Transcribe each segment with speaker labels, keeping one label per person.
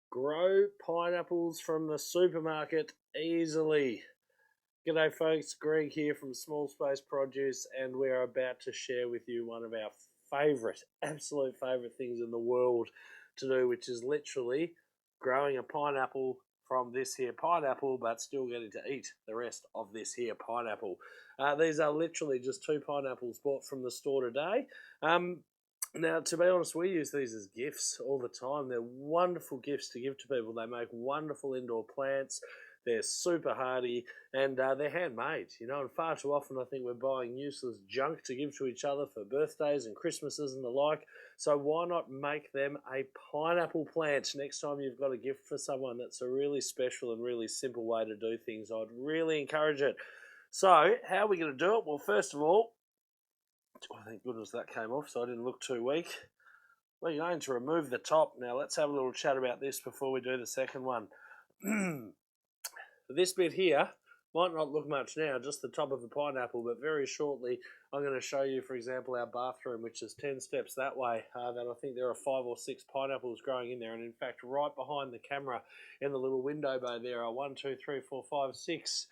Speaker 1: Grow pineapples from the supermarket easily. G'day folks, Greg here from Small Space Produce, and we're about to share with you one of our absolute favourite things in the world to do, which is literally growing a pineapple from this here pineapple, but still getting to eat the rest of this here pineapple. These are literally just 2 pineapples bought from the store today. Now, to be honest, we use these as gifts all the time. They're wonderful gifts to give to people. They make wonderful indoor plants. They're super hardy, and they're handmade, and far too often I think we're buying useless junk to give to each other for birthdays and Christmases and the like. So why not make them a pineapple plant next time you've got a gift for someone? That's a really special and really simple way to do things. I'd really encourage it. So how are we going to do it? Well, first of all, thank goodness that came off so I didn't look too weak. We're going to remove the top. Now let's have a little chat about this before we do the second one. This bit here might not look much now, just the top of a pineapple, but very shortly I'm going to show you, for example, our bathroom, which is 10 steps that way, that I think there are 5 or 6 pineapples growing in there, and in fact right behind the camera in the little window bay there are 1, 2, 3, 4, 5, 6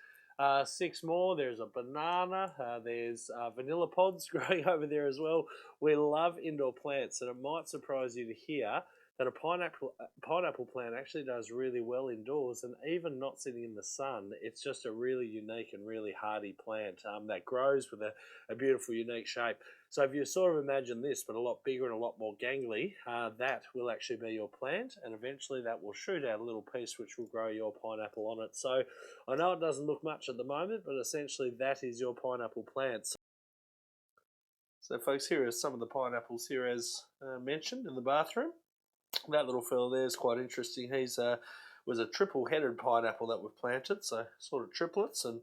Speaker 1: 6 more. There's a banana, there's vanilla pods growing over there as well. We love indoor plants, and it might surprise you to hear that a pineapple plant actually does really well indoors, and even not sitting in the sun. It's just a really unique and really hardy plant that grows with a beautiful unique shape. So if you sort of imagine this, but a lot bigger and a lot more gangly, that will actually be your plant, and eventually that will shoot out a little piece which will grow your pineapple on it. So I know it doesn't look much at the moment, but essentially that is your pineapple plant. So folks, here are some of the pineapples here as mentioned in the bathroom. That little fella there is quite interesting. He's was a triple-headed pineapple that we've planted, so sort of triplets, and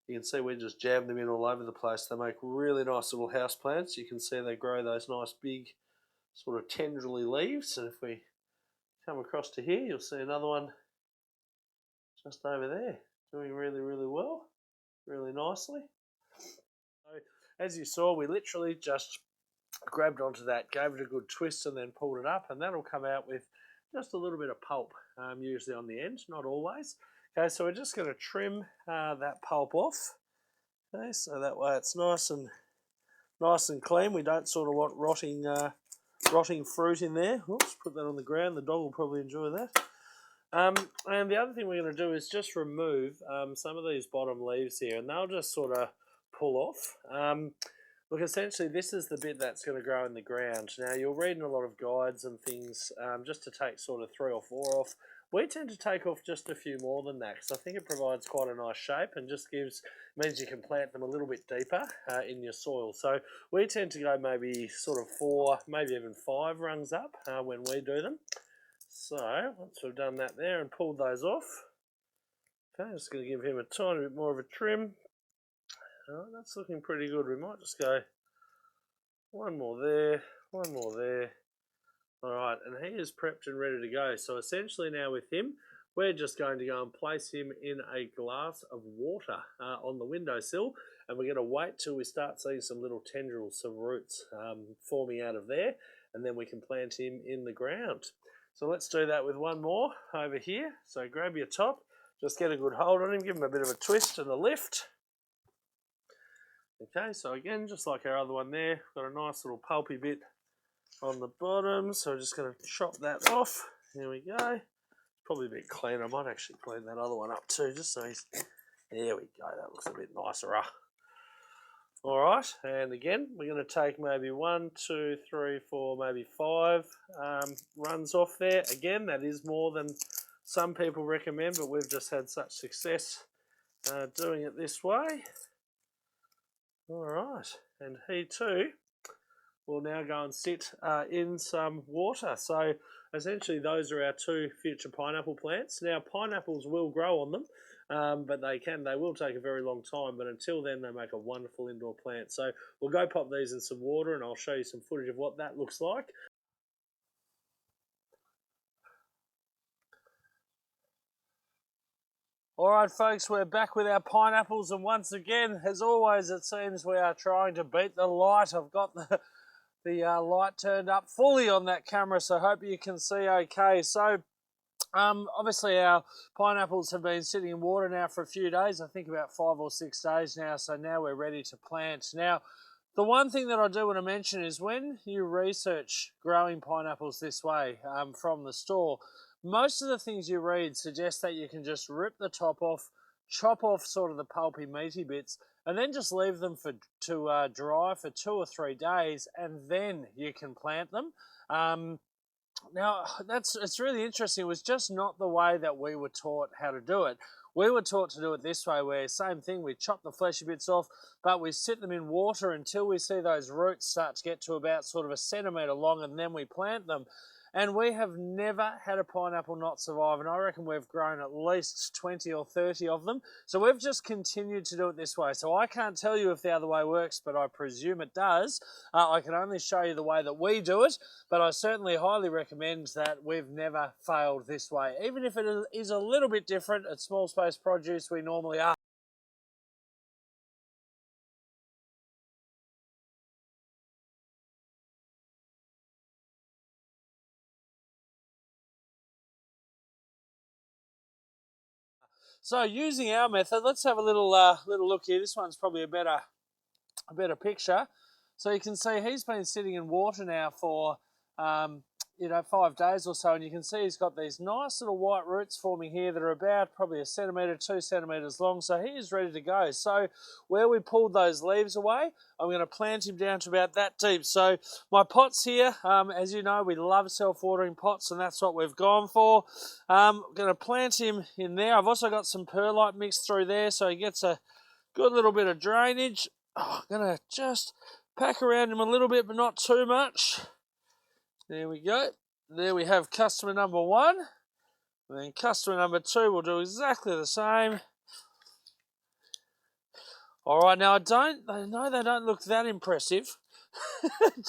Speaker 1: you can see we just jammed them in all over the place. They make really nice little house plants. You can see they grow those nice big sort of tendrily leaves, and if we come across to here, you'll see another one just over there doing really, really well, really nicely. So as you saw, we literally just grabbed onto that, gave it a good twist, and then pulled it up, and that'll come out with just a little bit of pulp, usually on the end, not always. Okay, so we're just going to trim that pulp off. Okay, so that way it's nice and clean. We don't sort of want rotting fruit in there. Oops, put that on the ground. The dog will probably enjoy that. And the other thing we're going to do is just remove some of these bottom leaves here, and they'll just sort of pull off. Look, essentially this is the bit that's going to grow in the ground. Now you'll read in a lot of guides and things just to take sort of 3 or 4 off. We tend to take off just a few more than that because I think it provides quite a nice shape and just means you can plant them a little bit deeper in your soil. So we tend to go maybe sort of 4, maybe even 5 rungs up when we do them. So once we've done that there and pulled those off, okay, just going to give him a tiny bit more of a trim. Oh, that's looking pretty good. We might just go 1 more there, 1 more there. All right, and he is prepped and ready to go. So essentially now with him, we're just going to go and place him in a glass of water on the windowsill, and we're going to wait till we start seeing some little tendrils, some roots forming out of there, and then we can plant him in the ground. So let's do that with 1 more over here. So grab your top, just get a good hold on him, give him a bit of a twist and a lift. Okay, so again, just like our other one there, got a nice little pulpy bit on the bottom, so we're just going to chop that off. There we go. Probably a bit cleaner. I might actually clean that other one up too, just so he's... There we go, that looks a bit nicer. Alright, and again, we're going to take maybe 1, 2, 3, 4, maybe 5 runs off there. Again, that is more than some people recommend, but we've just had such success doing it this way. Alright, and he too will now go and sit in some water. So essentially those are our 2 future pineapple plants. Now pineapples will grow on them, but they will take a very long time, but until then they make a wonderful indoor plant. So we'll go pop these in some water and I'll show you some footage of what that looks like. Alright folks, we're back with our pineapples, and once again, as always, it seems we are trying to beat the light. I've got the light turned up fully on that camera, so hope you can see okay. So Obviously our pineapples have been sitting in water now for a few days, I think about 5 or 6 days now, so now we're ready to plant. Now, the one thing that I do want to mention is when you research growing pineapples this way from the store, most of the things you read suggest that you can just rip the top off, chop off sort of the pulpy meaty bits, and then just leave them to dry for 2 or 3 days, and then you can plant them. Now, it's really interesting. It was just not the way that we were taught how to do it. We were taught to do it this way, where same thing, we chop the fleshy bits off, but we sit them in water until we see those roots start to get to about sort of a centimetre long, and then we plant them. And we have never had a pineapple not survive, and I reckon we've grown at least 20 or 30 of them. So we've just continued to do it this way. So I can't tell you if the other way works, but I presume it does. I can only show you the way that we do it, but I certainly highly recommend that we've never failed this way. Even if it is a little bit different at Small Space Produce, we normally are. So using our method, let's have a little look here. This one's probably a better picture. So you can see he's been sitting in water now for 5 days or so, and you can see he's got these nice little white roots forming here that are about probably 1 centimetre, 2 centimetres long. So he is ready to go. So where we pulled those leaves away, I'm going to plant him down to about that deep. So my pots here, as you know, we love self-watering pots, and that's what we've gone for. I'm going to plant him in there. I've also got some perlite mixed through there, so he gets a good little bit of drainage. I'm going to just pack around him a little bit, but not too much. There we go. There we have customer number 1. And then customer number 2 will do exactly the same. All right, now I know they don't look that impressive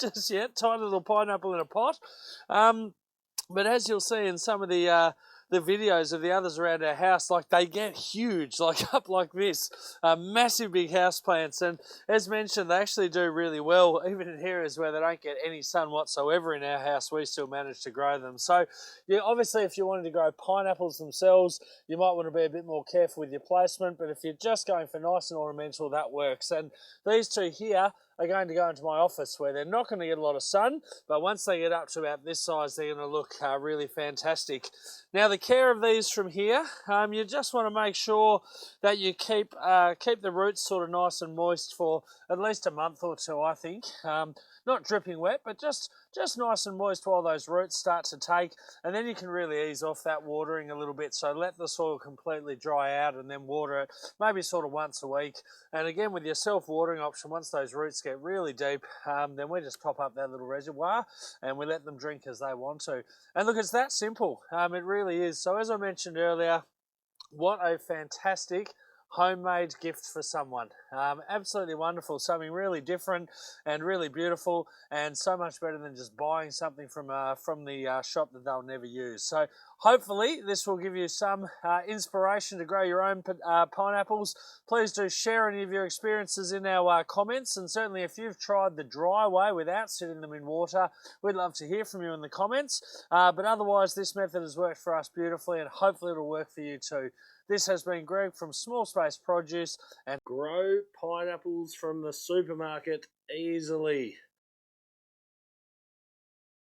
Speaker 1: just yet. Tiny little pineapple in a pot. But as you'll see in some of the videos of the others around our house, like they get huge, like up like this, massive big house plants. And as mentioned, they actually do really well, even in areas where they don't get any sun whatsoever in our house, we still manage to grow them. So yeah, obviously if you wanted to grow pineapples themselves, you might want to be a bit more careful with your placement, but if you're just going for nice and ornamental, that works. And these two here are going to go into my office where they're not going to get a lot of sun, but once they get up to about this size, they're going to look really fantastic. Now the care of these from here, you just want to make sure that you keep the roots sort of nice and moist for at least a month or 2, I think. Not dripping wet, but just nice and moist while those roots start to take, and then you can really ease off that watering a little bit. So let the soil completely dry out and then water it maybe sort of once a week. And again, with your self-watering option, once those roots get really deep, then we just top up that little reservoir and we let them drink as they want to. And look, it's that simple. It really is. So as I mentioned earlier, what a fantastic homemade gift for someone. Absolutely wonderful, something really different and really beautiful, and so much better than just buying something from the shop that they'll never use. So hopefully this will give you some inspiration to grow your own pineapples. Please do share any of your experiences in our comments, and certainly if you've tried the dry way without sitting them in water, we'd love to hear from you in the comments. But otherwise, this method has worked for us beautifully, and hopefully it'll work for you too. This has been Greg from Small Space Produce, and grow pineapples from the supermarket easily.